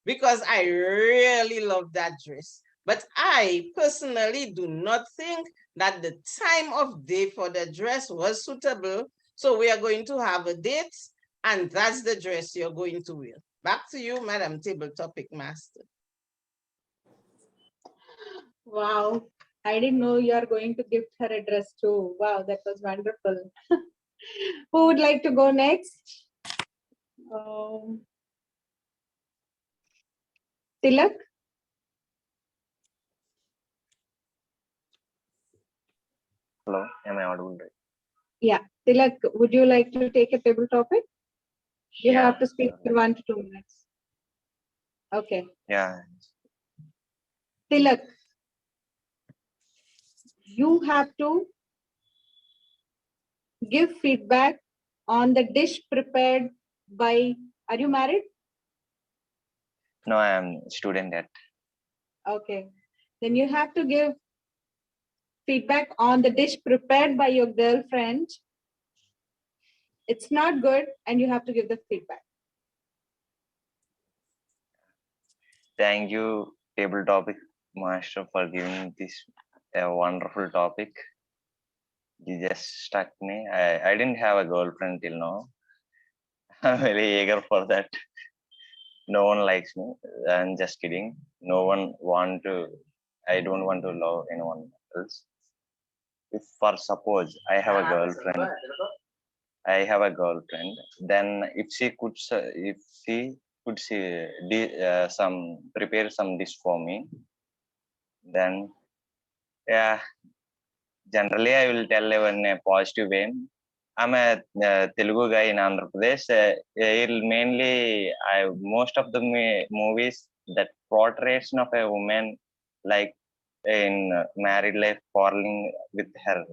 because I really love that dress. But I personally do not think that the time of day for the dress was suitable. So we are going to have a date, and that's the dress you're going to wear. Back to you, Madam Table Topic Master. Wow. I didn't know you are going to gift her a dress too. Wow, that was wonderful. Who would like to go next? Tilak? Hello, am I audible? Right? Yeah, Tilak, would you like to take a table topic? You Yeah, have to speak for 1 to 2 minutes. Okay, yeah. Tilak, you have to give feedback on the dish prepared by, are you married? No, I am student at. Okay, then you have to give feedback on the dish prepared by your girlfriend. It's not good and you have to give the feedback. Thank you, table topic master, for giving this a wonderful topic. You just struck me. I didn't have a girlfriend till now. I'm very eager for that. No one likes me. I'm just kidding. No one want to. I don't want to love anyone else. If for suppose I have a girlfriend, then if she could, some prepare some dish for me, then yeah, generally I will tell you in a positive way. I'm a Telugu guy in Andhra Pradesh. Most of the movies that portrayals of a woman like in married life quarreling with her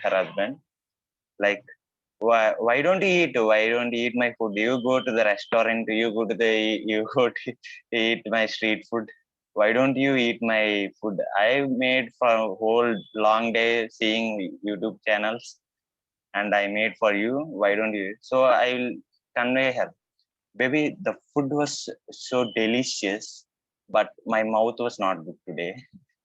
husband, like why don't you eat? Why don't you eat my food? You go to the restaurant. You go to eat my street food. Why don't you eat my food? I made for a whole long day seeing YouTube channels, and I made for you. Why don't you? So I will convey her. Baby, the food was so delicious, but my mouth was not good today.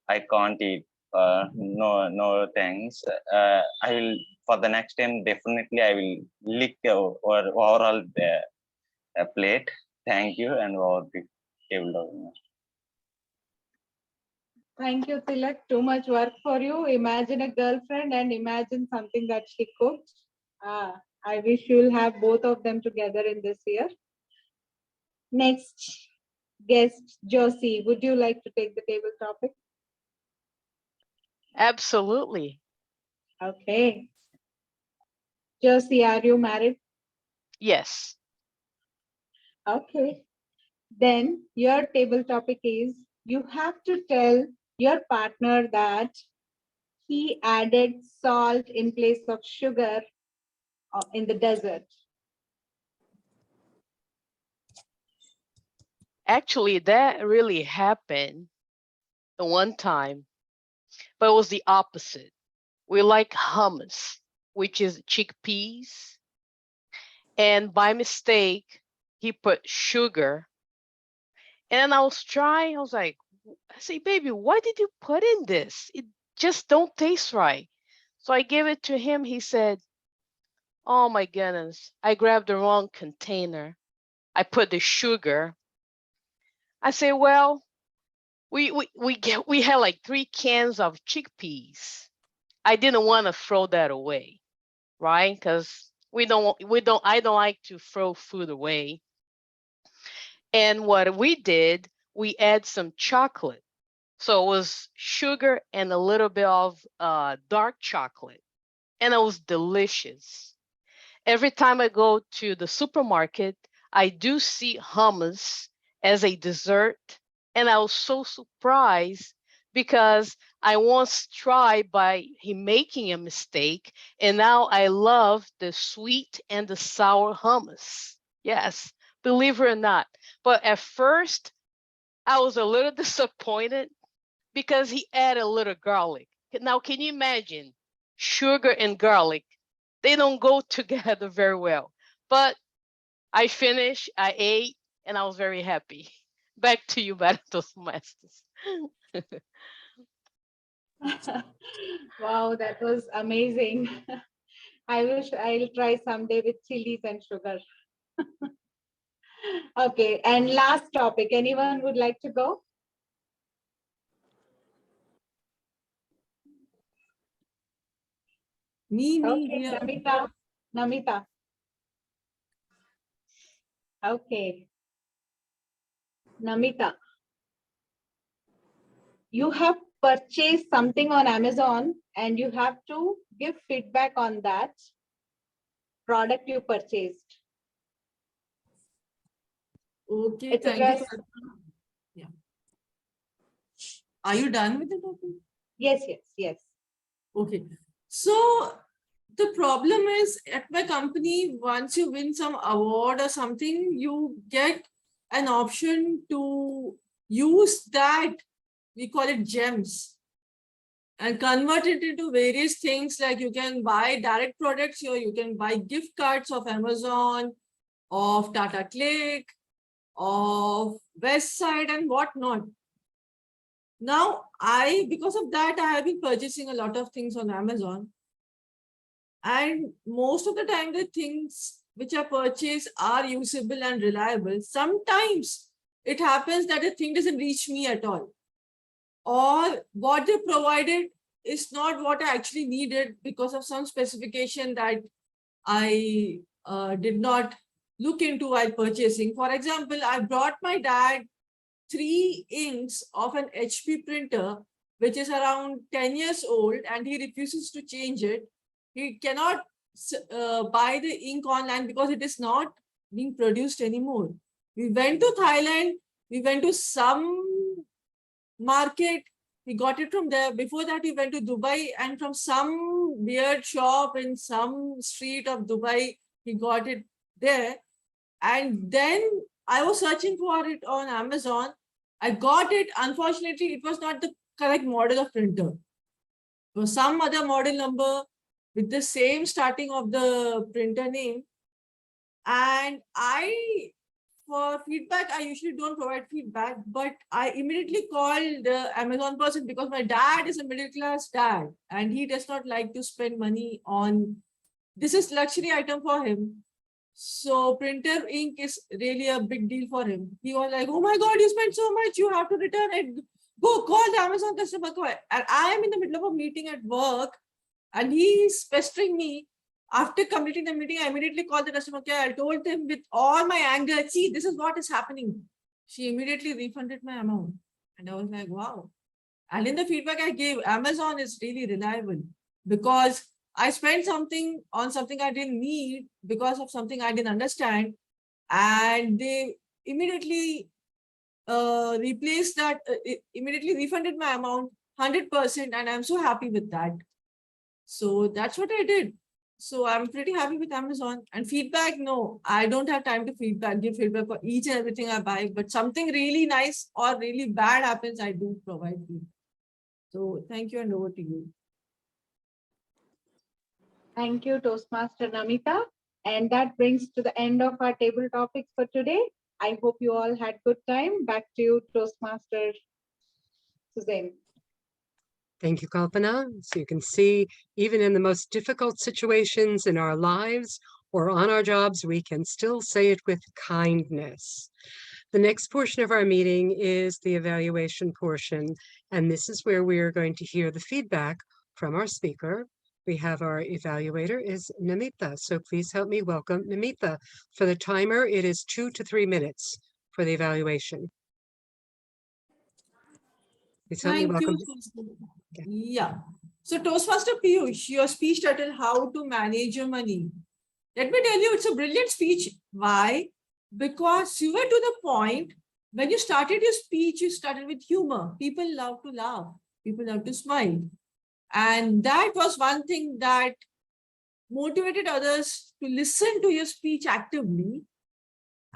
I can't eat. No, no, thanks. I will, for the next time, definitely I will lick or overall the plate. Thank you, and over the table. Thank you, Tilak. Too much work for you. Imagine a girlfriend and imagine something that she cooked. I wish you'll have both of them together in this year. Next guest, Josie, would you like to take the table topic? Absolutely. Okay. Josie, are you married? Yes. Okay. Then your table topic is you have to tell your partner that he added salt in place of sugar in the dessert. Actually, that really happened the one time, but it was the opposite. We like hummus, which is chickpeas. And by mistake, he put sugar. And I was trying, I was like, I say, baby, why did you put in this? It just don't taste right. So I gave it to him. He said, oh my goodness, I grabbed the wrong container. I put the sugar. I say, well, we had like 3 cans of chickpeas. I didn't want to throw that away, right? Because I don't like to throw food away. And what we did, we add some chocolate. So it was sugar and a little bit of dark chocolate, and it was delicious. Every time I go to the supermarket, I do see hummus as a dessert, and I was so surprised because I once tried by him making a mistake, and now I love the sweet and the sour hummus. Yes, believe it or not. But at first, I was a little disappointed because he added a little garlic. Now, can you imagine sugar and garlic? They don't go together very well. But I finished, I ate, and I was very happy. Back to you, Madam Toastmasters. Wow, that was amazing. I wish I'll try someday with chilies and sugar. Okay, and last topic, anyone would like to go? Okay, Yeah. Namita. Okay. Namita, you have purchased something on Amazon and you have to give feedback on that product you purchased. Okay, It's thank you. addressed. Kalpana. Yeah. Are you done with the topic? Yes, yes, yes. Okay. So the problem is at my company, once you win some award or something, you get an option to use that, we call it gems, and convert it into various things, like you can buy direct products or you can buy gift cards of Amazon, of Tata Click, of Westside and whatnot. Now, because of that, I have been purchasing a lot of things on Amazon. And most of the time, the things which I purchase are usable and reliable. Sometimes it happens that the thing doesn't reach me at all, or what they provided is not what I actually needed because of some specification that I did not look into while purchasing. For example, I brought my dad 3 inks of an HP printer, which is around 10 years old, and he refuses to change it. He cannot buy the ink online because it is not being produced anymore. We went to Thailand, we went to some market, we got it from there. Before that, we went to Dubai, and from some weird shop in some street of Dubai, he got it there. And then I was searching for it on Amazon. I got it. Unfortunately, it was not the correct model of printer. It was some other model number with the same starting of the printer name. And for feedback, I usually don't provide feedback, but I immediately called the Amazon person because my dad is a middle class dad and he does not like to spend money on, this is luxury item for him. So printer ink is really a big deal for him. He was like, oh my God, you spent so much, you have to return it. Go call the Amazon customer care. And I am in the middle of a meeting at work and he's pestering me. After completing the meeting, I immediately called the customer care. I told him with all my anger, see, this is what is happening. She immediately refunded my amount. And I was like, wow. And in the feedback I gave, Amazon is really reliable because I spent something on something I didn't need because of something I didn't understand. And they immediately replaced that, immediately refunded my amount 100%. And I'm so happy with that. So that's what I did. So I'm pretty happy with Amazon. And feedback, no, I don't have time to give feedback for each and everything I buy, but something really nice or really bad happens, I do provide feedback. So thank you and over to you. Thank you, Toastmaster Namita. And that brings to the end of our table topics for today. I hope you all had good time. Back to you, Toastmaster Suzanne. Thank you, Kalpana. So you can see, even in the most difficult situations in our lives or on our jobs, we can still say it with kindness. The next portion of our meeting is the evaluation portion, and this is where we are going to hear the feedback from our speaker. We have our evaluator is Namita, so please help me welcome Namita. For the timer, it is 2 to 3 minutes for the evaluation. Please help me Thank welcome. you. Yeah. So Toastmaster Piyush, your speech title, How to Manage Your Money. Let me tell you, it's a brilliant speech. Why? Because you were to the point. When you started your speech, you started with humor. People love to laugh. People love to smile. And that was one thing that motivated others to listen to your speech actively.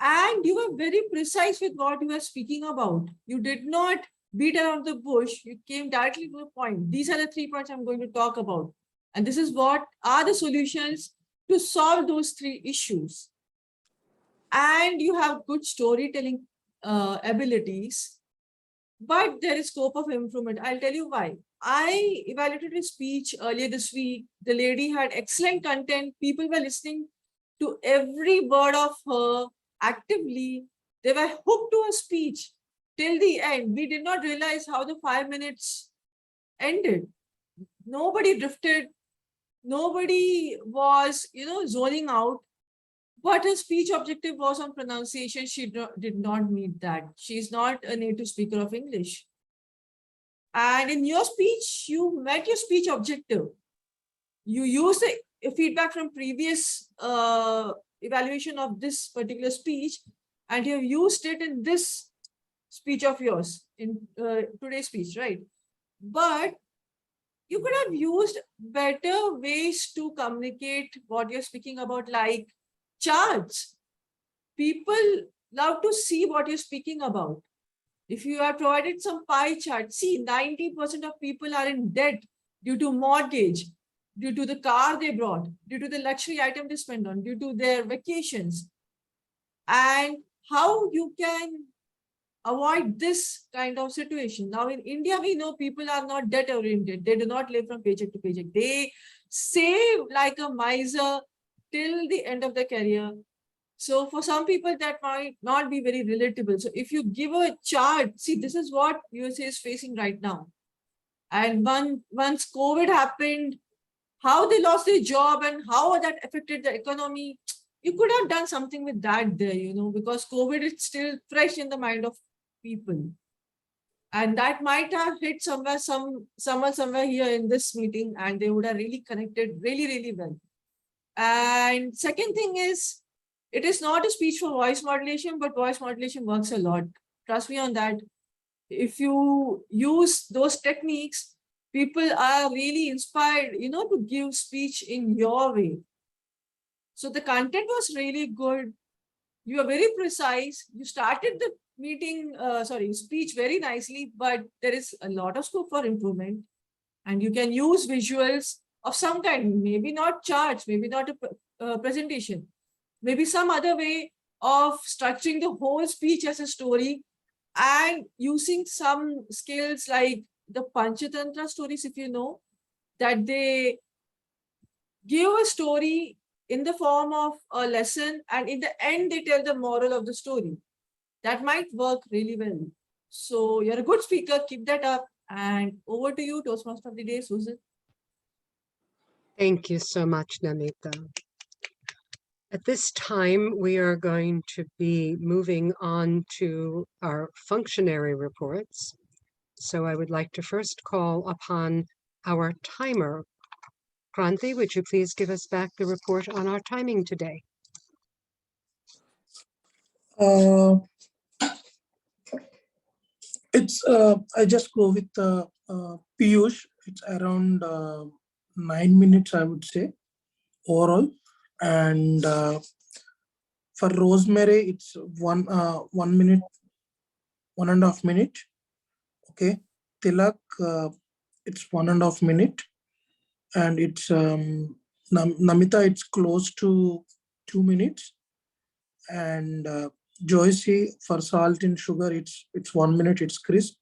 And you were very precise with what you were speaking about. You did not beat around the bush. You came directly to the point. These are the 3 points I'm going to talk about. And this is what are the solutions to solve those 3 issues. And you have good storytelling abilities, but there is scope of improvement. I'll tell you why. I evaluated a speech earlier this week. The lady had excellent content. People were listening to every word of her actively. They were hooked to her speech till the end. We did not realize how the 5 minutes ended. Nobody drifted. Nobody was, zoning out. But her speech objective was on pronunciation. She did not meet that. She's not a native speaker of English. And in your speech, you met your speech objective. you use the feedback from previous evaluation of this particular speech, and you have used it in this speech of yours, in today's speech, right? But you could have used better ways to communicate what you're speaking about, like charts. People love to see what you're speaking about. If you have provided some pie chart, see 90% of people are in debt due to mortgage, due to the car they brought, due to the luxury item they spend on, due to their vacations. And how you can avoid this kind of situation. Now in India, we know people are not debt oriented. They do not live from paycheck to paycheck. They save like a miser till the end of their career. So for some people that might not be very relatable. So if you give a chart, see, this is what USA is facing right now. And once COVID happened, how they lost their job and how that affected the economy, you could have done something with that there, because COVID is still fresh in the mind of people. And that might have hit someone somewhere here in this meeting, and they would have really connected really, really well. And second thing is, it is not a speech for voice modulation, but voice modulation works a lot. Trust me on that. If you use those techniques, people are really inspired, to give speech in your way. So the content was really good. You are very precise. You started the speech very nicely, but there is a lot of scope for improvement. And you can use visuals of some kind, maybe not charts, maybe not a presentation, maybe some other way of structuring the whole speech as a story, and using some skills like the Panchatantra stories, if you know, that they give a story in the form of a lesson, and in the end, they tell the moral of the story. That might work really well. So you're a good speaker, keep that up. And over to you, Toastmaster of the Day, Susan. Thank you so much, Namita. At this time, we are going to be moving on to our functionary reports. So I would like to first call upon our timer. Kranti, would you please give us back the report on our timing today? I just go with Piyush. It's around 9 minutes, I would say, overall. And for Rosemary, it's 1 minute, 1.5 minute. Okay. Tilak, it's 1.5 minute. And it's Namita, it's close to 2 minutes. And Joycey, for salt and sugar, it's 1 minute, it's crisp.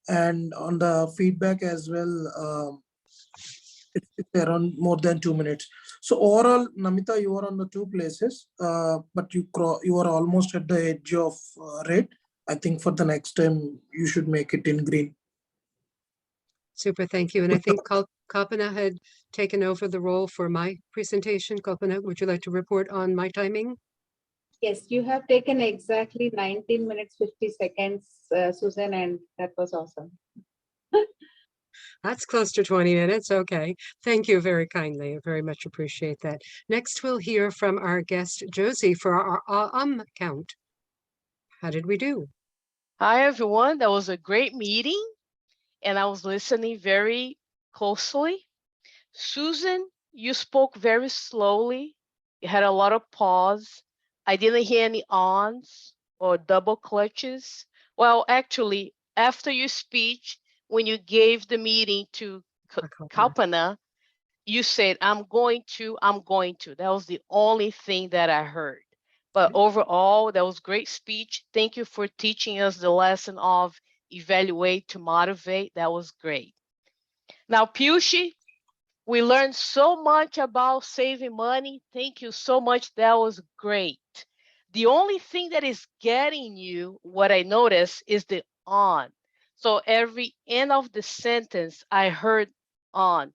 And on the feedback as well, it's around more than 2 minutes. So overall, Namita, you are on the 2 places, but you are almost at the edge of red. I think for the next time, you should make it in green. Super, thank you. And I think Kalpana had taken over the role for my presentation. Kalpana, would you like to report on my timing? Yes, you have taken exactly 19 minutes, 50 seconds, Susan, and that was awesome. That's close to 20 minutes. Okay. Thank you very kindly. I very much appreciate that. Next, we'll hear from our guest, Josie, for our count. How did we do? Hi, everyone. That was a great meeting, and I was listening very closely. Susan, you spoke very slowly. You had a lot of pause. I didn't hear any ons or double clutches. Well, actually, after your speech, when you gave the meeting to Kalpana, you said, I'm going to. That was the only thing that I heard. But overall, that was great speech. Thank you for teaching us the lesson of evaluate to motivate. That was great. Now, Piyushi, we learned so much about saving money. Thank you so much. That was great. The only thing that is getting you, what I noticed, is the on. So every end of the sentence, I heard on.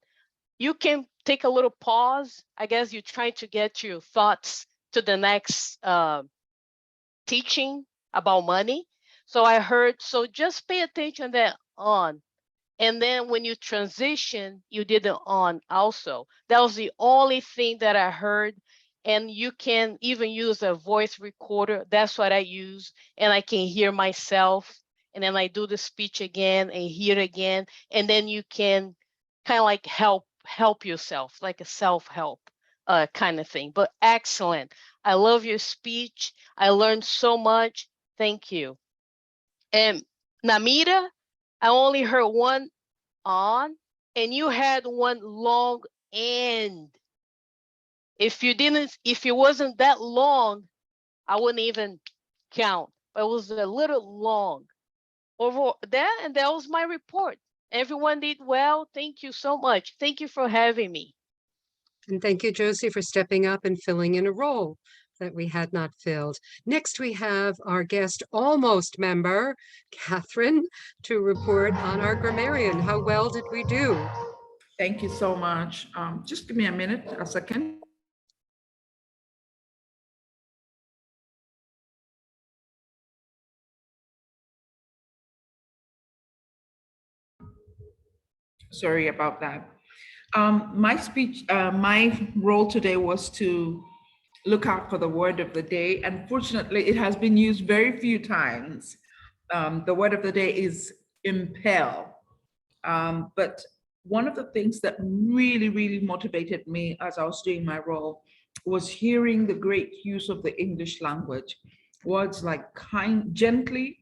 You can take a little pause. I guess you're trying to get your thoughts to the next teaching about money. So I heard, so just pay attention that on. And then when you transition, you did the on also. That was the only thing that I heard. And you can even use a voice recorder. That's what I use. And I can hear myself. And then I do the speech again and hear again. And then you can kind of like help yourself, like a self-help kind of thing. But excellent. I love your speech. I learned so much. Thank you. And Namita, I only heard one on, and you had one long end. If it wasn't that long, I wouldn't even count. But it was a little long. Over that, and that was my report. Everyone did well. Thank you so much. Thank you for having me. And thank you, Josie, for stepping up and filling in a role that we had not filled. Next, we have our guest almost member, Catherine, to report on our grammarian. How well did we do? Thank you so much. Just give me a minute, a second. Sorry about that. My role today was to look out for the word of the day. Unfortunately, it has been used very few times. The word of the day is impel. But one of the things that really, really motivated me as I was doing my role was hearing the great use of the English language. Words like gently,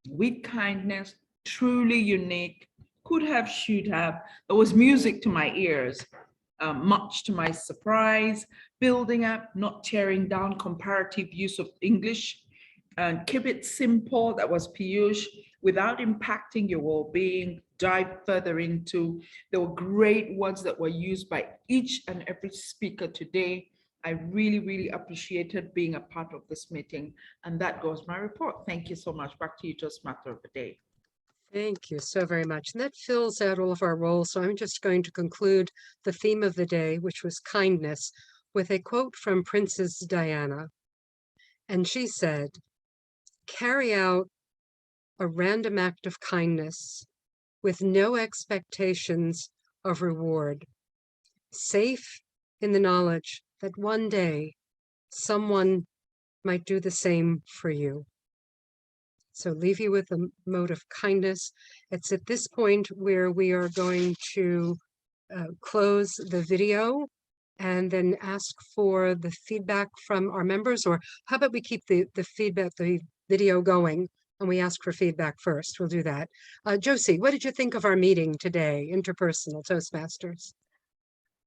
with kindness, truly unique, could have, should have. There was music to my ears, much to my surprise, building up, not tearing down, comparative use of English, and keep it simple. That was Piyush, without impacting your well-being. Dive further into, there were great words that were used by each and every speaker today. I really, really appreciated being a part of this meeting. And that goes my report. Thank you so much. Back to you, Toastmaster of the day. Thank you so very much. And that fills out all of our roles. So I'm just going to conclude the theme of the day, which was kindness, with a quote from Princess Diana. And she said, "Carry out a random act of kindness with no expectations of reward, safe in the knowledge that one day someone might do the same for you." So leave you with a mode of kindness. It's at this point where we are going to close the video and then ask for the feedback from our members, or how about we keep the feedback, the video going, and we ask for feedback first. We'll do that. Josie, what did you think of our meeting today, Interpersonal Toastmasters?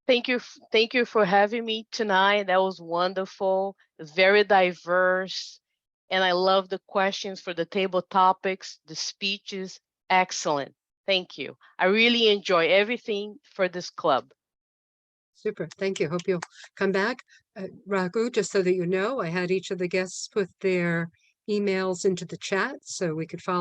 Thank you for having me tonight. That was wonderful. It's very diverse. And I love the questions for the table topics, the speeches, excellent. Thank you. I really enjoy everything for this club. Super, thank you. Hope you'll come back. Raghu, just so that you know, I had each of the guests put their emails into the chat so we could follow